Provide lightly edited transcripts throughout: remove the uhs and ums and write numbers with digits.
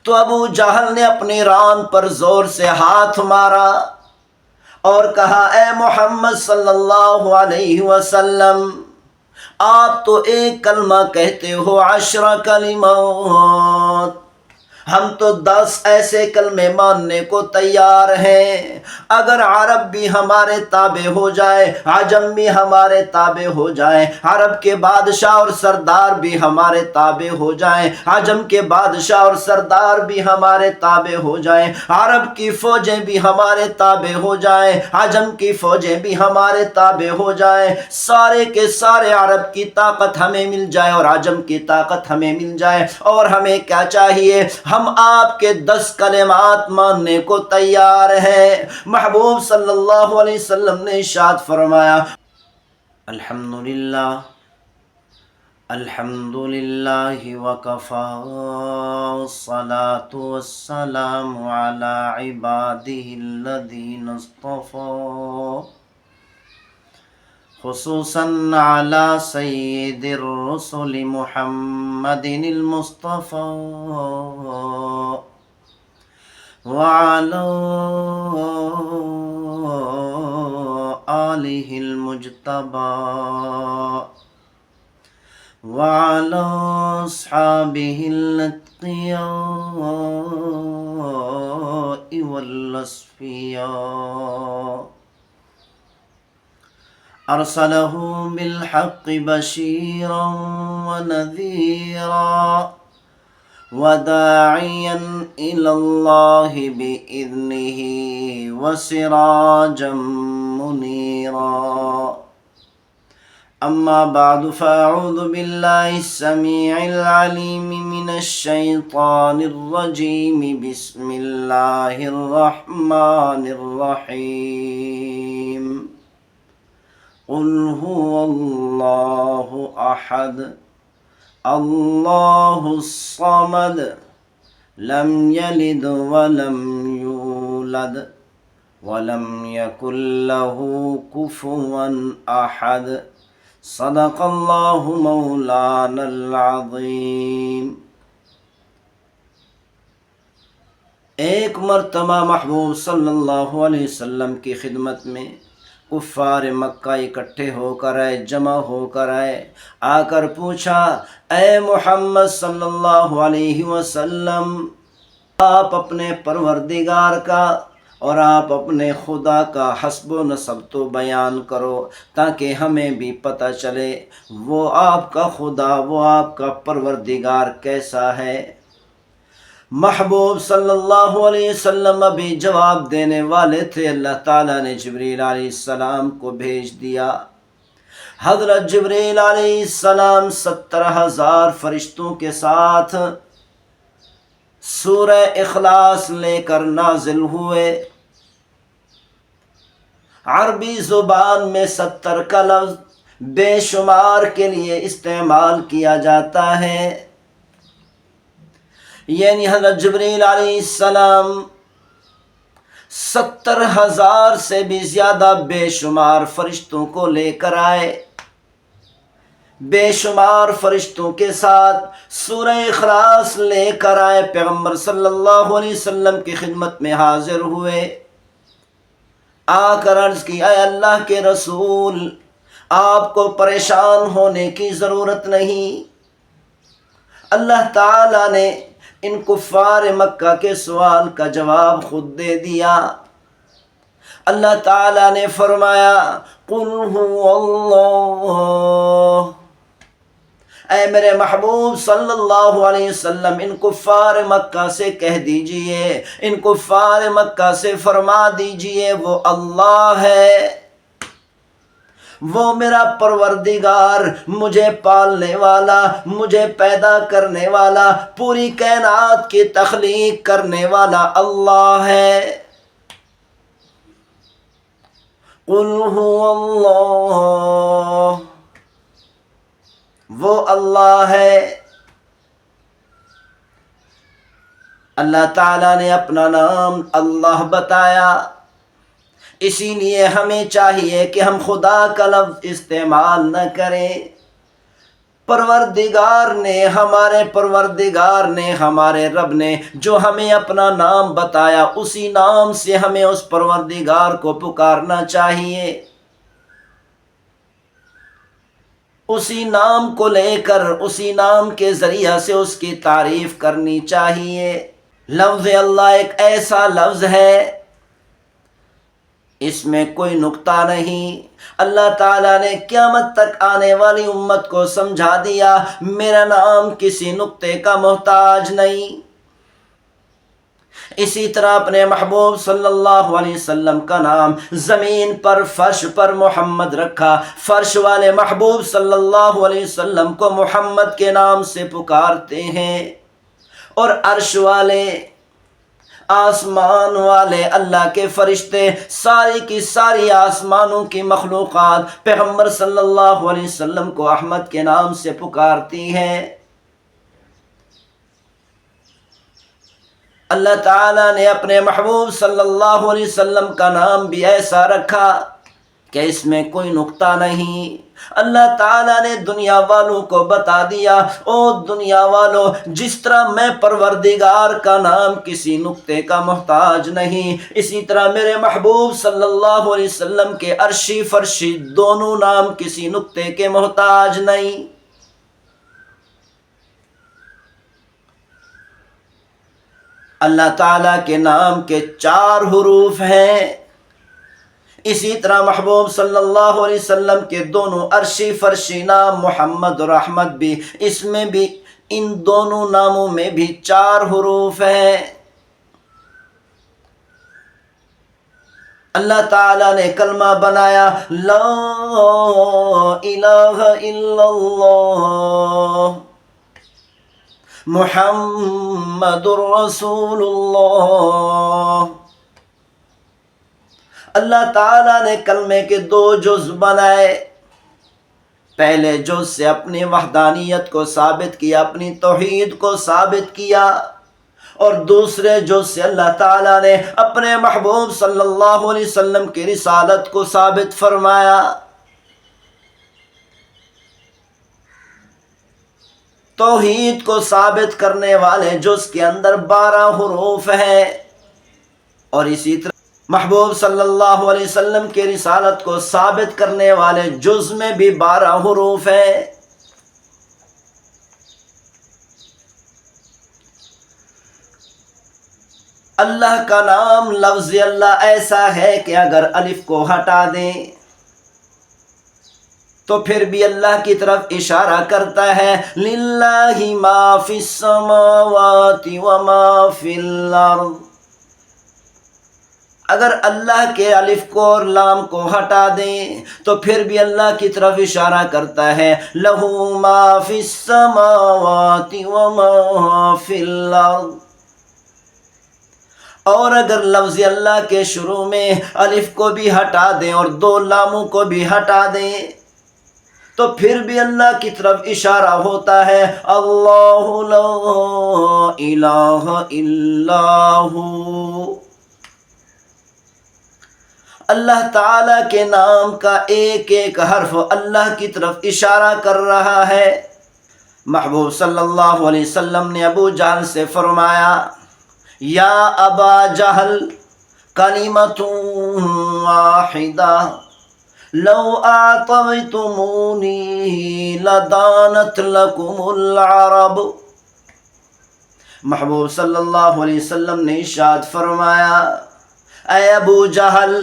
تو ابو جہل نے اپنی ران پر زور سے ہاتھ مارا اور کہا اے محمد صلی اللہ علیہ وسلم، آپ تو ایک کلمہ کہتے ہو 10 کلمات، ہم تو 10 ایسے کلمے ماننے کو تیار ہیں۔ اگر عرب بھی ہمارے تابع ہو جائے، عجم بھی ہمارے تابع ہو جائے، عرب کے بادشاہ اور سردار بھی ہمارے تابع ہو جائیں، عجم کے بادشاہ اور سردار بھی ہمارے تابع ہو جائیں، عرب کی فوجیں بھی ہمارے تابع ہو جائیں، عجم کی فوجیں بھی ہمارے تابع ہو جائیں، سارے کے سارے عرب کی طاقت ہمیں مل جائے اور عجم کی طاقت ہمیں مل جائے، اور ہمیں کیا چاہیے؟ ہم آپ کے 10 کلمات ماننے کو تیار ہیں۔ محبوب صلی اللہ علیہ وسلم نے ارشاد فرمایا، الحمدللہ الحمدللہ وکفی والصلاة والسلام علی عبادہ الذین اصطفی، خصوصاً علی سید الرسل محمد المصطفى وعلى آلہ المجتبى وعلى أصحابه الأتقياء والأصفياء، أرسله بالحق بشيرا ونذيرا وداعيا إلى الله بإذنه وسراجا منيرا، أما بعد فأعوذ بالله السميع العليم من الشيطان الرجيم، بسم الله الرحمن الرحيم، قل هو الله أحد الله الصمد لم يلد ولم يولد ولم يكن له كفوا أحد، صدق اللہ مولانا العظیم۔ ایک مرتبہ محبوب صلی اللہ علیہ وسلم کی خدمت میں کفار مکہ اکٹھے ہو کر آئے، جمع ہو کر آئے، آ کر پوچھا اے محمد صلی اللہ علیہ وسلم، آپ اپنے پروردگار کا اور آپ اپنے خدا کا حسب و نسب تو بیان کرو تاکہ ہمیں بھی پتہ چلے وہ آپ کا خدا، وہ آپ کا پروردگار کیسا ہے۔ محبوب صلی اللہ علیہ وسلم ابھی جواب دینے والے تھے، اللہ تعالیٰ نے جبریل علیہ السلام کو بھیج دیا۔ حضرت جبریل علیہ السلام 70,000 فرشتوں کے ساتھ سورہ اخلاص لے کر نازل ہوئے۔ عربی زبان میں 70 کا لفظ بے شمار کے لیے استعمال کیا جاتا ہے، یعنی حضرت جبریل علیہ السلام 70,000 سے بھی زیادہ بے شمار فرشتوں کو لے کر آئے، بے شمار فرشتوں کے ساتھ سورہ اخلاص لے کر آئے، پیغمبر صلی اللہ علیہ وسلم کی خدمت میں حاضر ہوئے، آ کر عرض کی اے اللہ کے رسول، آپ کو پریشان ہونے کی ضرورت نہیں، اللہ تعالیٰ نے ان کفار مکہ کے سوال کا جواب خود دے دیا۔ اللہ تعالیٰ نے فرمایا قل هو اللہ، اے میرے محبوب صلی اللہ علیہ وسلم ان کفار مکہ سے کہہ دیجئے، ان کفار مکہ سے فرما دیجئے وہ اللہ ہے، وہ میرا پروردگار، مجھے پالنے والا، مجھے پیدا کرنے والا، پوری کائنات کی تخلیق کرنے والا اللہ ہے۔ قل هو اللہ، وہ اللہ ہے۔ اللہ تعالیٰ نے اپنا نام اللہ بتایا، اسی لیے ہمیں چاہیے کہ ہم خدا کا لفظ استعمال نہ کریں، پروردگار نے، ہمارے پروردگار نے، ہمارے رب نے جو ہمیں اپنا نام بتایا، اسی نام سے ہمیں اس پروردگار کو پکارنا چاہیے، اسی نام کو لے کر، اسی نام کے ذریعہ سے اس کی تعریف کرنی چاہیے۔ لفظ اللہ ایک ایسا لفظ ہے، اس میں کوئی نقطہ نہیں۔ اللہ تعالیٰ نے قیامت تک آنے والی امت کو سمجھا دیا، میرا نام کسی نقطے کا محتاج نہیں۔ اسی طرح اپنے محبوب صلی اللہ علیہ وسلم کا نام زمین پر، فرش پر محمد رکھا، فرش والے محبوب صلی اللہ علیہ وسلم کو محمد کے نام سے پکارتے ہیں، اور عرش والے، آسمان والے، اللہ کے فرشتے، ساری کی ساری آسمانوں کی مخلوقات پیغمبر صلی اللہ علیہ وسلم کو احمد کے نام سے پکارتی ہیں۔ اللہ تعالیٰ نے اپنے محبوب صلی اللہ علیہ وسلم کا نام بھی ایسا رکھا کہ اس میں کوئی نقطہ نہیں۔ اللہ تعالیٰ نے دنیا والوں کو بتا دیا، او دنیا والوں، جس طرح میں پروردگار کا نام کسی نقطے کا محتاج نہیں، اسی طرح میرے محبوب صلی اللہ علیہ وسلم کے عرشی فرشی دونوں نام کسی نقطے کے محتاج نہیں۔ اللہ تعالیٰ کے نام کے 4 حروف ہیں، اسی طرح محبوب صلی اللہ علیہ وسلم کے دونوں عرشی فرشی نام محمد اور احمد بھی، اس میں بھی، ان دونوں ناموں میں بھی 4 حروف ہیں۔ اللہ تعالیٰ نے کلمہ بنایا، لا الہ الا اللہ محمد الرسول اللہ۔ اللہ تعالیٰ نے کلمے کے 2 جز بنائے، پہلے جز سے اپنی وحدانیت کو ثابت کیا، اپنی توحید کو ثابت کیا، اور دوسرے جز سے اللہ تعالیٰ نے اپنے محبوب صلی اللہ علیہ وسلم کی رسالت کو ثابت فرمایا۔ توحید کو ثابت کرنے والے جز کے اندر 12 حروف ہیں، اور اسی طرح محبوب صلی اللہ علیہ وسلم کی رسالت کو ثابت کرنے والے جز میں بھی 12 حروف ہیں۔ اللہ کا نام، لفظ اللہ ایسا ہے کہ اگر الف کو ہٹا دیں تو پھر بھی اللہ کی طرف اشارہ کرتا ہے، للہ ما فی السماوات وما فی الارض۔ اگر اللہ کے الف کو اور لام کو ہٹا دیں تو پھر بھی اللہ کی طرف اشارہ کرتا ہے، لہ ما فی السماوات وما فی الارض۔ اور اگر لفظ اللہ کے شروع میں الف کو بھی ہٹا دیں اور 2 لاموں کو بھی ہٹا دیں تو پھر بھی اللہ کی طرف اشارہ ہوتا ہے، اللہ لا الہ الا ہو۔ اللہ تعالیٰ کے نام کا ایک ایک حرف اللہ کی طرف اشارہ کر رہا ہے۔ محبوب صلی اللہ علیہ وسلم نے ابو جہل سے فرمایا، یا ابا جہل کلمۃ واحدہ لو اعطیتمونی لدانت لکم العرب۔ محبوب صلی اللہ علیہ وسلم نے ارشاد فرمایا، اے ابو جہل،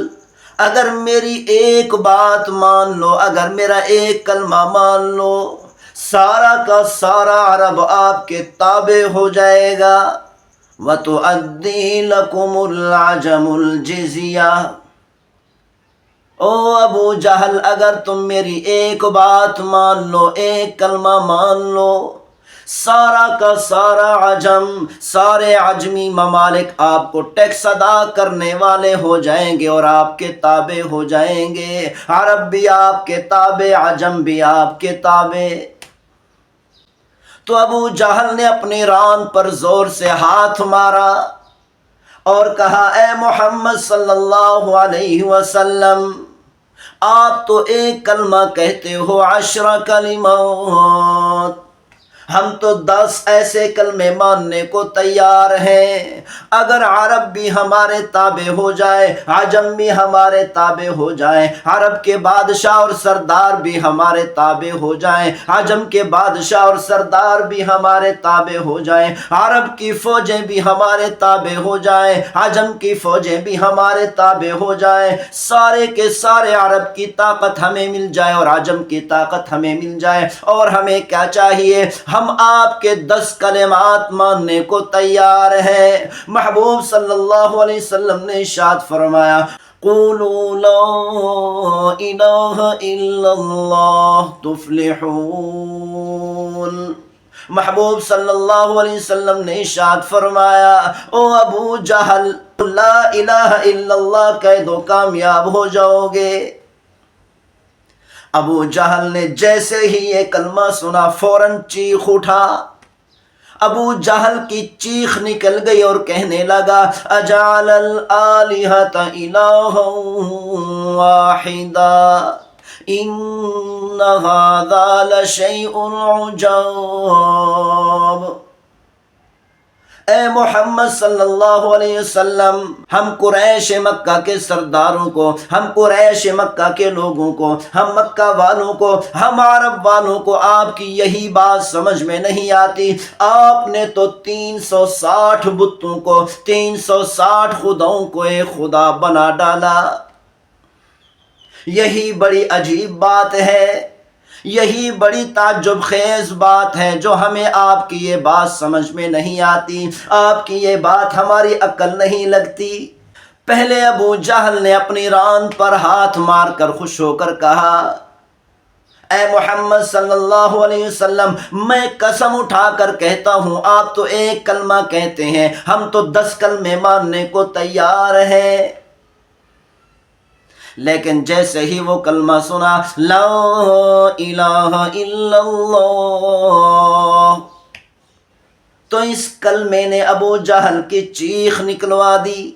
اگر میری ایک بات مان لو، اگر میرا ایک کلمہ مان لو، سارا کا سارا عرب آپ کے تابع ہو جائے گا۔ وَتُؤَدِّي لَكُمُ الْعَجَمُ الْجِزْيَةَ۔ او ابو جہل، اگر تم میری ایک بات مان لو، ایک کلمہ مان لو، سارا کا سارا عجم، سارے عجمی ممالک آپ کو ٹیکس ادا کرنے والے ہو جائیں گے اور آپ کے تابع ہو جائیں گے، عرب بھی آپ کے تابع، عجم بھی آپ کے تابع۔ تو ابو جہل نے اپنی ران پر زور سے ہاتھ مارا اور کہا، اے محمد صلی اللہ علیہ وسلم، آپ تو ایک کلمہ کہتے ہو 10 کلمات، ہم تو 10 ایسے کلمے ماننے کو تیار ہیں، اگر عرب بھی ہمارے تابع ہو جائے، عجم بھی ہمارے تابع ہو جائیں، عرب کے بادشاہ اور سردار بھی ہمارے تابع ہو جائیں، عجم کے بادشاہ اور سردار بھی ہمارے تابع ہو جائیں، عرب کی فوجیں بھی ہمارے تابع ہو جائیں، عجم کی فوجیں بھی ہمارے تابع ہو جائیں، سارے کے سارے عرب کی طاقت ہمیں مل جائے اور عجم کی طاقت ہمیں مل جائے، اور ہمیں کیا چاہیے؟ ہم آپ کے 10 کلمات ماننے کو تیار ہیں۔ محبوب صلی اللہ علیہ وسلم نے ارشاد فرمایا، قولوا لا الہ الا اللہ تفلحون۔ محبوب صلی اللہ علیہ وسلم نے ارشاد فرمایا، او ابو جہل، لا الہ الا اللہ کہہ دو، کامیاب ہو جاؤ گے۔ ابو جہل نے جیسے ہی یہ کلمہ سنا فوراً چیخ اٹھا، ابو جہل کی چیخ نکل گئی اور کہنے لگا، اجعل الآلہۃ الہا واحدا ان ھذا لشیء عجاب۔ اے محمد صلی اللہ علیہ وسلم، ہم قریش مکہ کے سرداروں کو، ہم قریش مکہ کے لوگوں کو، ہم مکہ والوں کو، ہم عرب والوں کو آپ کی یہی بات سمجھ میں نہیں آتی۔ آپ نے تو 360 بتوں کو، 360 خداؤں کو ایک خدا بنا ڈالا۔ یہی بڑی عجیب بات ہے، یہی بڑی تعجب خیز بات ہے جو ہمیں آپ کی یہ بات سمجھ میں نہیں آتی، آپ کی یہ بات ہماری عقل نہیں لگتی۔ پہلے ابو جہل نے اپنی ران پر ہاتھ مار کر خوش ہو کر کہا، اے محمد صلی اللہ علیہ وسلم، میں قسم اٹھا کر کہتا ہوں آپ تو ایک کلمہ کہتے ہیں، ہم تو 10 کلمے ماننے کو تیار ہیں۔ لیکن جیسے ہی وہ کلمہ سنا، لا الہ الا اللہ، تو اس کلمے نے ابو جہل کی چیخ نکلوا دی۔